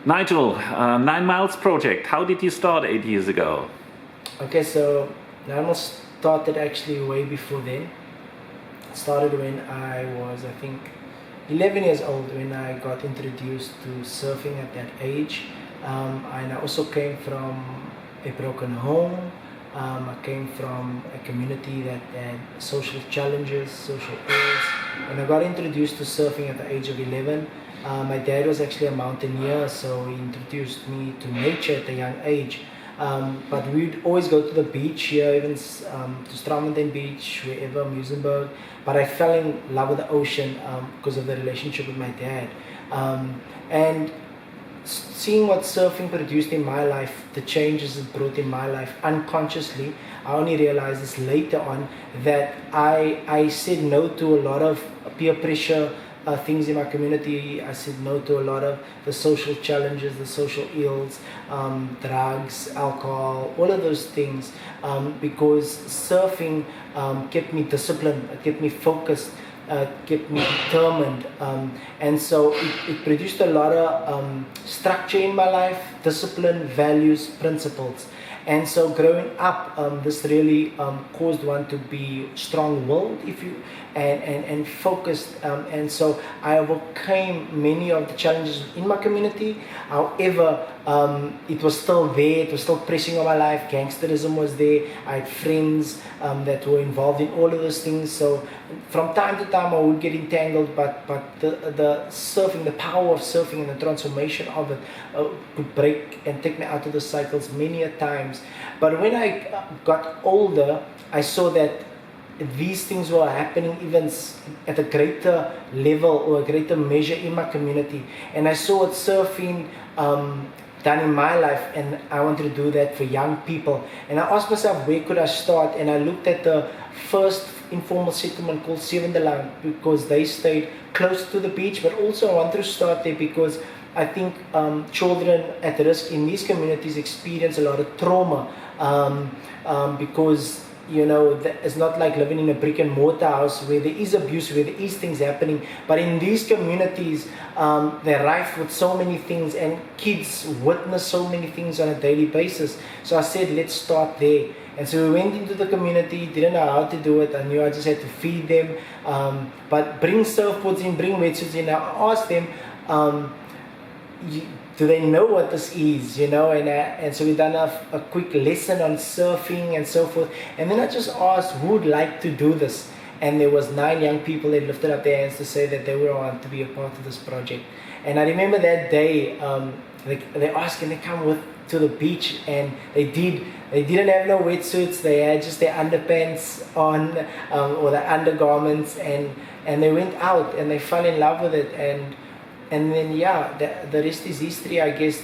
Nigel, 9 Miles project, how did you start 8 years ago? Okay, so 9Miles started actually way before then. It started when I was, I think, 11 years old when I got introduced to surfing at that age. And I also came from a broken home. I came from a community that had social challenges, social ills. And I got introduced to surfing at the age of 11. My dad was actually a mountaineer, so he introduced me to nature at a young age. But we'd always go to the beach here, even to Strandfontein Beach, wherever, Muizenberg. But I fell in love with the ocean because of the relationship with my dad. And seeing what surfing produced in my life, the changes it brought in my life unconsciously, I only realized this later on that I said no to a lot of peer pressure things in my community. I said no to a lot of the social challenges, the social ills, drugs, alcohol, all of those things, because surfing kept me disciplined, it kept me focused, kept me determined, and so it produced a lot of structure in my life, discipline, values, principles. And so growing up, this really caused one to be strong-willed, and focused. And so I overcame many of the challenges in my community. However, it was still there. It was still pressing on my life. Gangsterism was there. I had friends that were involved in all of those things. So from time to time, I would get entangled. But the surfing, the power of surfing, and the transformation of it could break and take me out of the cycles many a times. But when I got older, I saw that these things were happening even at a greater level or a greater measure in my community. And I saw what surfing done in my life, and I wanted to do that for young people. And I asked myself, where could I start? And I looked at the first informal settlement called Sevendelang, because they stayed close to the beach, but also I wanted to start there because I think children at risk in these communities experience a lot of trauma, because it's not like living in a brick and mortar house where there is abuse, where there is things happening. But in these communities, they're rife with so many things, and kids witness so many things on a daily basis. So I said, let's start there. And so we went into the community, didn't know how to do it. I knew I just had to feed them. But bring surfboards in, bring wetsuits in. I asked them, do they know what this is, and so we done a quick lesson on surfing and so forth. And then I just asked who would like to do this, and there was 9 young people that lifted up their hands to say that they would want to be a part of this project. And I remember that day, they asked, can they come to the beach? And they didn't have no wetsuits, they had just their underpants on, or their undergarments, and they went out and they fell in love with it. And then the rest is history, I guess.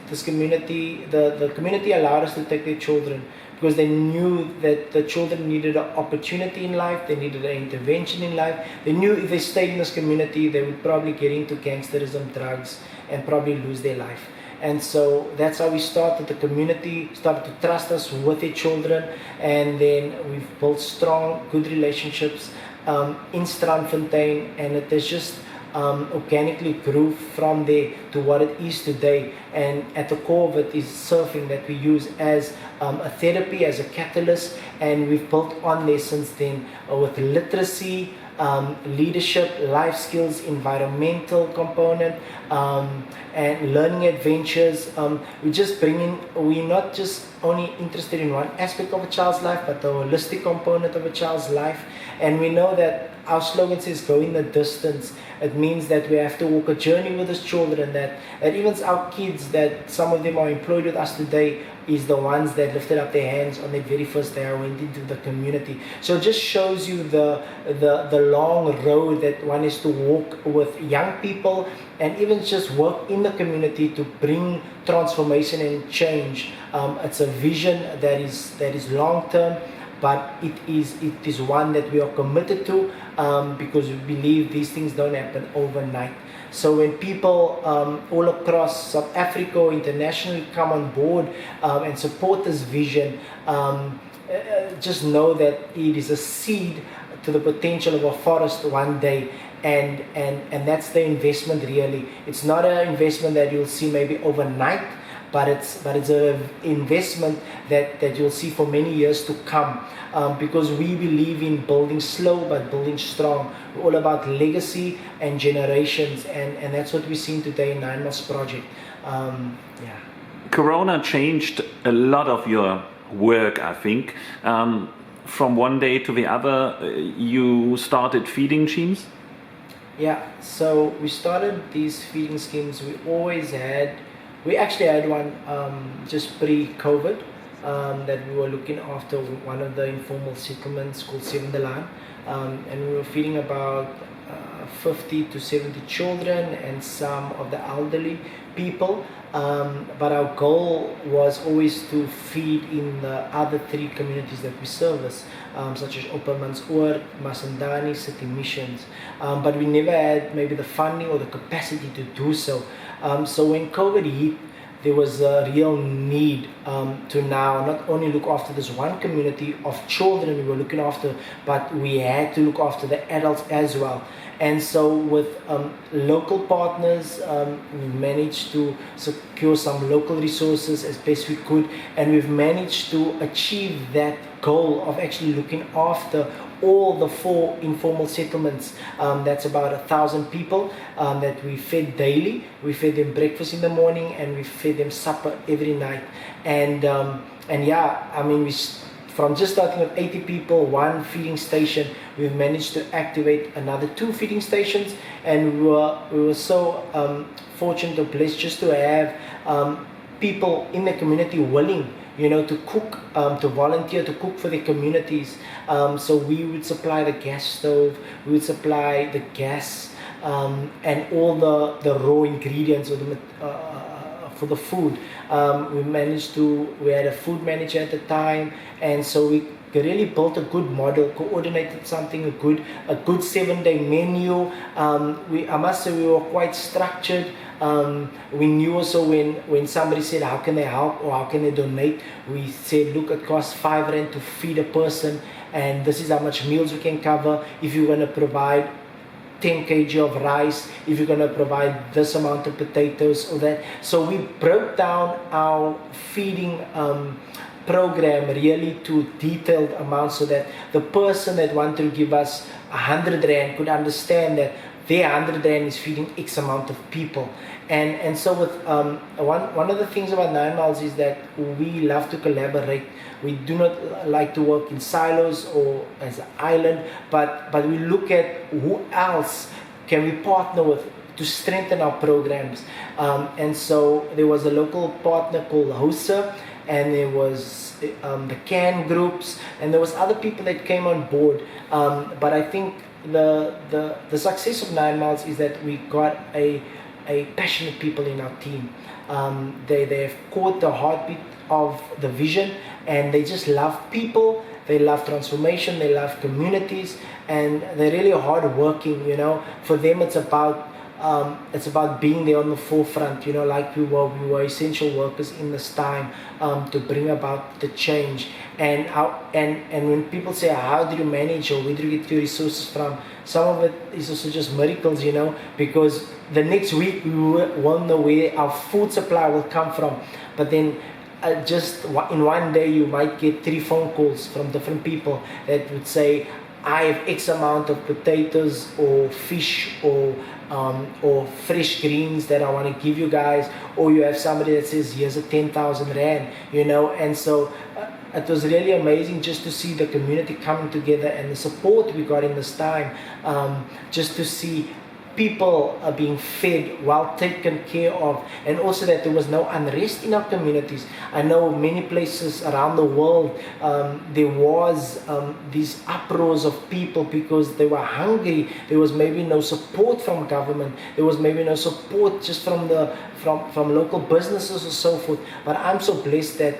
This community, the community allowed us to take their children because they knew that the children needed an opportunity in life, they needed an intervention in life. They knew if they stayed in this community, they would probably get into gangsterism, drugs, and probably lose their life. And so that's how we started. The community started to trust us with their children, and then we've built strong, good relationships in Strandfontein, and it has just organically grew from there to what it is today. And at the core of it is surfing that we use as a therapy, as a catalyst, and we've built on there since then with literacy, leadership, life skills, environmental component, and learning adventures. We're not just only interested in one aspect of a child's life, but the holistic component of a child's life. And we know that our slogan says go in the distance. It means that we have to walk a journey with these children, that even our kids, that some of them are employed with us today, is the ones that lifted up their hands on their very first day I went into the community. So it just shows you the long road that one is to walk with young people, and even just work in the community to bring transformation and change. It's a vision that is long term, but it is one that we are committed to, because we believe these things don't happen overnight. So when people all across South Africa or internationally come on board and support this vision, just know that it is a seed to the potential of a forest one day. and that's the investment really. It's not an investment that you'll see maybe overnight, but it's an investment that you'll see for many years to come, because we believe in building slow but building strong. We're all about legacy and generations, and that's what we're seeing today in 9Miles project. Yeah. Corona changed a lot of your work, I think. From one day to the other, you started feeding schemes? Yeah, so we started these feeding schemes. We actually had one just pre-COVID that we were looking after one of the informal settlements called Seven the Line, and we were feeding about 50 to 70 children and some of the elderly people. But our goal was always to feed in the other three communities that we service, such as Oppermansoord, Masandani, City Missions. But we never had maybe the funding or the capacity to do so. So when COVID hit, there was a real need to now not only look after this one community of children we were looking after, but we had to look after the adults as well. And so with local partners, we managed to secure some local resources as best we could, and we've managed to achieve that goal of actually looking after all the 4 informal settlements. That's about 1,000 people that we fed daily. We fed them breakfast in the morning and we fed them supper every night. And yeah, I mean, from just starting with 80 people, 1 feeding station, we've managed to activate another 2 feeding stations, and we were so fortunate or blessed just to have people in the community willing, to cook, to volunteer to cook for their communities. So we would supply the gas stove, we would supply the gas, and all the raw ingredients or for the food. We had a food manager at the time, and so we really built a good model, coordinated something, a good 7-day menu. I must say we were quite structured. We knew also when somebody said how can they help or how can they donate, we said, look, it costs 5 rand to feed a person, and this is how much meals we can cover. If you're going to provide 10 kg of rice, if you're going to provide this amount of potatoes or that. So we broke down our feeding program really to detailed amounts, so that the person that wanted to give us 100 rand could understand that their 100 rand is feeding X amount of people. And so with one of the things about 9Miles is that we love to collaborate. We do not like to work in silos or as an island, but we look at who else can we partner with to strengthen our programs. And so there was a local partner called HOSA, and there was the CAN groups, and there was other people that came on board. But I think the success of 9Miles is that we got a passionate people in our team. They've caught the heartbeat of the vision, and they just love people, they love transformation, they love communities, and they're really hardworking. For them it's about being there on the forefront, like we were essential workers in this time, to bring about the change. And when people say, how do you manage, or where do you get your resources from, some of it is also just miracles, because the next week we won't know where our food supply will come from, but then just in one day you might get 3 phone calls from different people that would say, I have X amount of potatoes or fish or fresh greens that I want to give you guys, or you have somebody that says, here's a 10,000 rand, and so it was really amazing just to see the community coming together and the support we got in this time, just to see people are being fed, well taken care of, and also that there was no unrest in our communities. I know many places around the world there was these uproars of people because they were hungry. There was maybe no support from government, there was maybe no support just from local businesses or so forth. But I'm so blessed that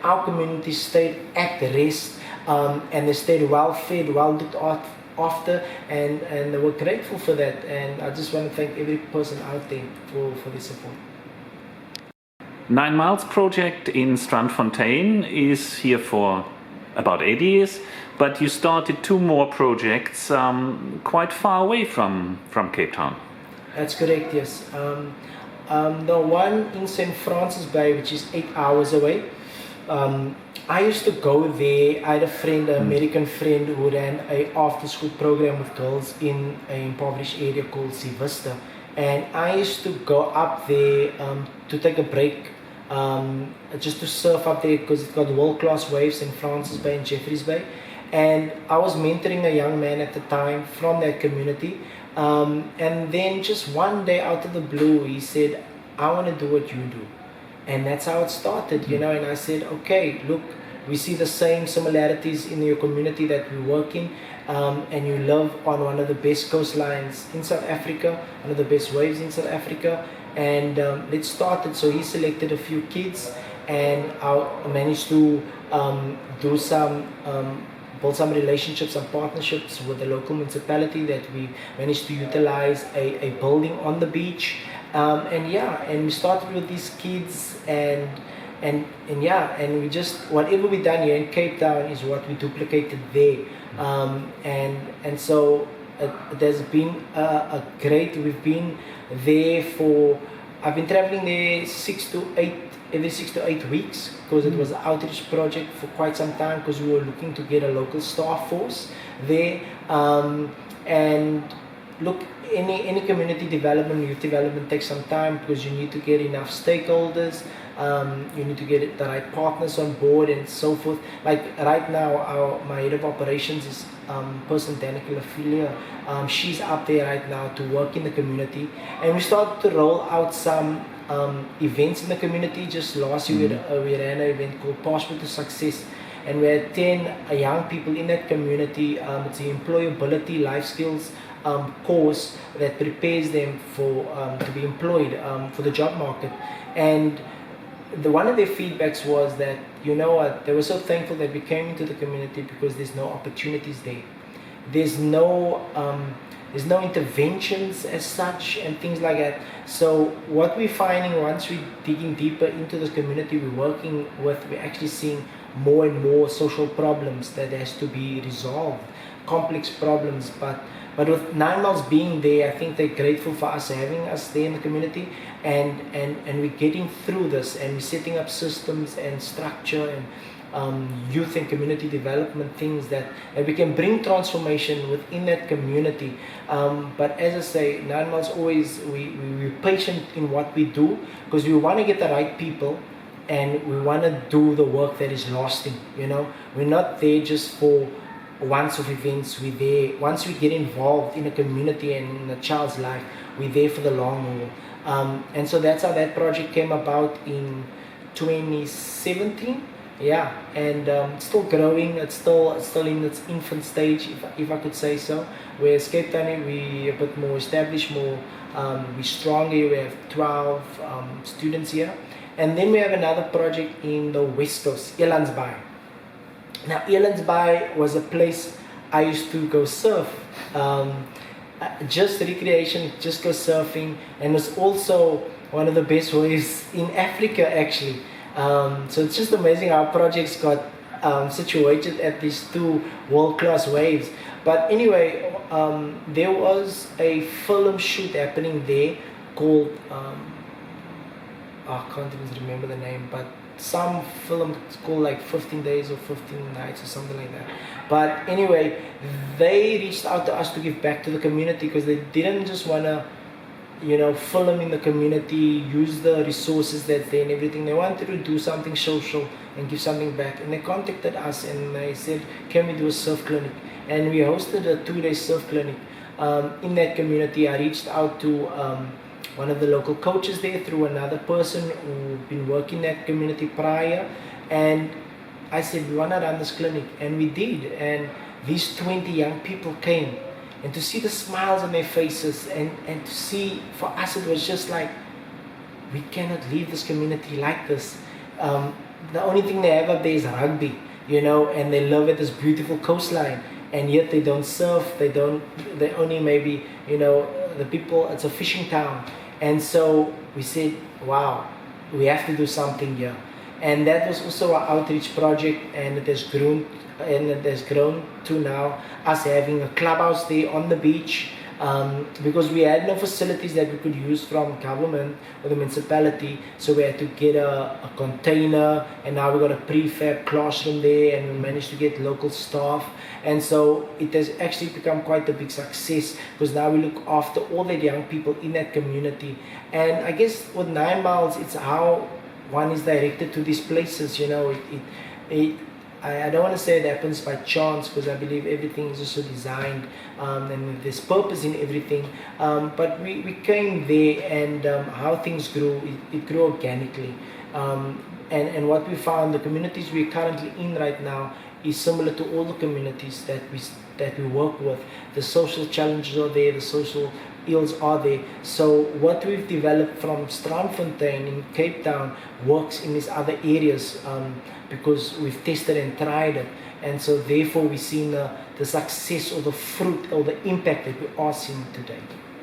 our community stayed at rest, and they stayed well fed, well looked after, and we're grateful for that. And I just want to thank every person out there for the support. 9Miles project in Strandfontein is here for about 8 years, but you started 2 more projects quite far away from Cape Town. That's correct, yes. The one in St. Francis Bay, which is 8 hours away, I used to go there. I had a friend, an American friend, who ran a after-school program with girls in an impoverished area called Vista. And I used to go up there to take a break, just to surf up there because it got world-class waves in Francis Bay and Jeffreys Bay. And I was mentoring a young man at the time from that community. And then just one day out of the blue, he said, I want to do what you do. And that's how it started, you know. And I said, okay, look, we see the same similarities in your community that we work in, and you live on one of the best coastlines in South Africa, one of the best waves in South Africa, and let's start it. So he selected a few kids, and I managed to do some build some relationships and partnerships with the local municipality that we managed to utilize a building on the beach, and we started with these kids, and we just, whatever we done here in Cape Town is what we duplicated there, and so it has been a great. We've been there for, I've been traveling there every 6 to 8 weeks, because it was an outreach project for quite some time, because we were looking to get a local staff force there. And look, any community development, youth development takes some time, because you need to get enough stakeholders, you need to get the right partners on board and so forth. Like right now, my head of operations is person Danica Ophelia. She's up there right now to work in the community, and we started to roll out some events in the community. Just last year we ran an event called Passport to Success, and we had 10 young people in that community. It's the employability life skills course that prepares them for to be employed for the job market. And one of their feedbacks was that, you know what, they were so thankful that we came into the community, because there's no opportunities there. There's no interventions as such and things like that. So what we're finding, once we're digging deeper into the community we're working with, we're actually seeing more and more social problems that has to be resolved, complex problems. But with 9Miles being there, I think they're grateful for us having us there in the community, and we're getting through this, and we're setting up systems and structure and youth and community development things that we can bring transformation within that community. But as I say, 9Miles always, we're patient in what we do, because we want to get the right people, and we want to do the work that is lasting. You know, we're not there just for once-off events. We're there once we get involved in a community and in a child's life. We're there for the long haul, and so that's how that project came about in 2017. Yeah, and it's still growing. It's still in its infant stage, if I could say so. Whereas Cape Town, we a bit more established, more we're stronger. We have 12 students here, and then we have another project in the West Coast, Elandsbaai. Now, Elandsbaai was a place I used to go surf, just recreation, just go surfing, and it's also one of the best waves in Africa, actually. So it's just amazing how projects got situated at these 2 world-class waves. But anyway, there was a film shoot happening there called, I can't even remember the name, but some film, it's called like 15 Days or 15 Nights or something like that. But anyway, they reached out to us to give back to the community, because they didn't just want to, you know, film in the community, use the resources that's there and everything. They wanted to do something social and give something back. And they contacted us and they said, can we do a surf clinic? And we hosted a 2-day surf clinic in that community. I reached out to one of the local coaches there through another person who'd been working in that community prior. And I said, we want to run this clinic. And we did. And these 20 young people came. And to see the smiles on their faces, and to see, for us it was just like, we cannot leave this community like this. The only thing they have up there is rugby, you know, and they live at this beautiful coastline, and yet they don't surf, they only maybe, you know, the people, it's a fishing town. And so we said, wow, we have to do something here. And that was also our outreach project, and it has grown to now us having a clubhouse there on the beach, because we had no facilities that we could use from government or the municipality, so we had to get a container, and now we got a prefab classroom there, and we managed to get local staff, and so it has actually become quite a big success, because now we look after all the young people in that community. And I guess with 9Miles, it's how one is directed to these places. I don't want to say it happens by chance, because I believe everything is also designed, and there's purpose in everything. But we came there, and how things grew, it grew organically. And what we found, the communities we're currently in right now is similar to all the communities that we work with. The social challenges are there, the social ills are there. So what we've developed from Strandfontein in Cape Town works in these other areas, because we've tested and tried it, and so therefore we've seen the success or the fruit or the impact that we are seeing today.